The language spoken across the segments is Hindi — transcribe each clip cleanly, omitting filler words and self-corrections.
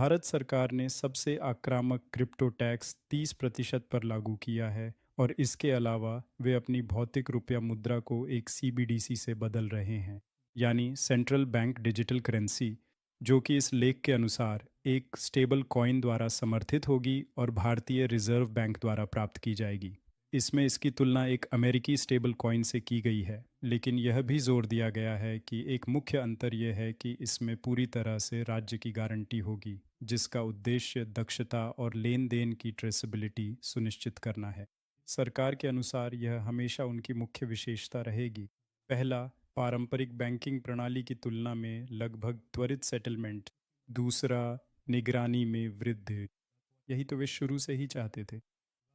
भारत सरकार ने सबसे आक्रामक क्रिप्टो टैक्स 30% पर लागू किया है और इसके अलावा वे अपनी भौतिक रुपया मुद्रा को एक सीबीडीसी से बदल रहे हैं, यानी सेंट्रल बैंक डिजिटल करेंसी, जो कि इस लेख के अनुसार एक स्टेबल कॉइन द्वारा समर्थित होगी और भारतीय रिजर्व बैंक द्वारा प्राप्त की जाएगी। इसमें इसकी तुलना एक अमेरिकी स्टेबल कॉइन से की गई है, लेकिन यह भी जोर दिया गया है कि एक मुख्य अंतर यह है कि इसमें पूरी तरह से राज्य की गारंटी होगी, जिसका उद्देश्य दक्षता और लेन देन की ट्रेसेबिलिटी सुनिश्चित करना है। सरकार के अनुसार यह हमेशा उनकी मुख्य विशेषता रहेगी। पहला, पारंपरिक बैंकिंग प्रणाली की तुलना में लगभग त्वरित सेटलमेंट। दूसरा, निगरानी में वृद्धि। यही तो वे शुरू से ही चाहते थे।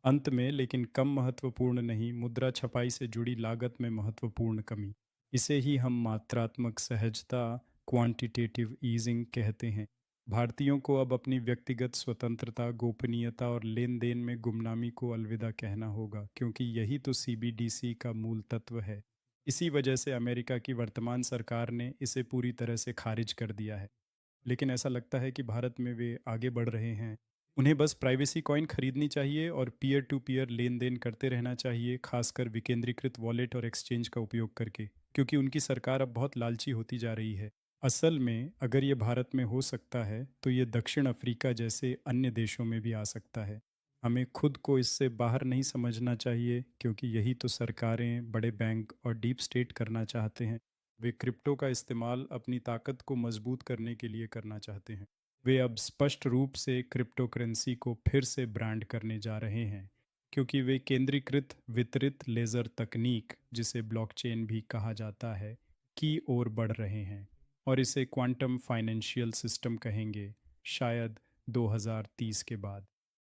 अंत में, लेकिन कम महत्वपूर्ण नहीं, मुद्रा छपाई से जुड़ी लागत में महत्वपूर्ण कमी। इसे ही हम मात्रात्मक सहजता, क्वांटिटेटिव ईजिंग कहते हैं। भारतीयों को अब अपनी व्यक्तिगत स्वतंत्रता, गोपनीयता और लेन देन में गुमनामी को अलविदा कहना होगा, क्योंकि यही तो सीबीडीसी का मूल तत्व है। इसी वजह से अमेरिका की वर्तमान सरकार ने इसे पूरी तरह से खारिज कर दिया है। लेकिन ऐसा लगता है कि भारत में वे आगे बढ़ रहे हैं। उन्हें बस प्राइवेसी कॉइन खरीदनी चाहिए और पीयर टू पीयर लेन देन करते रहना चाहिए, खासकर विकेंद्रीकृत वॉलेट और एक्सचेंज का उपयोग करके, क्योंकि उनकी सरकार अब बहुत लालची होती जा रही है। असल में अगर ये भारत में हो सकता है तो ये दक्षिण अफ्रीका जैसे अन्य देशों में भी आ सकता है। हमें खुद को इससे बाहर नहीं समझना चाहिए, क्योंकि यही तो सरकारें, बड़े बैंक और डीप स्टेट करना चाहते हैं। वे क्रिप्टो का इस्तेमाल अपनी ताकत को मजबूत करने के लिए करना चाहते हैं। वे अब स्पष्ट रूप से क्रिप्टो करेंसी को फिर से ब्रांड करने जा रहे हैं, क्योंकि वे केंद्रीकृत वितरित लेज़र तकनीक, जिसे ब्लॉकचेन भी कहा जाता है, की ओर बढ़ रहे हैं और इसे क्वांटम फाइनेंशियल सिस्टम कहेंगे, शायद 2030 के बाद।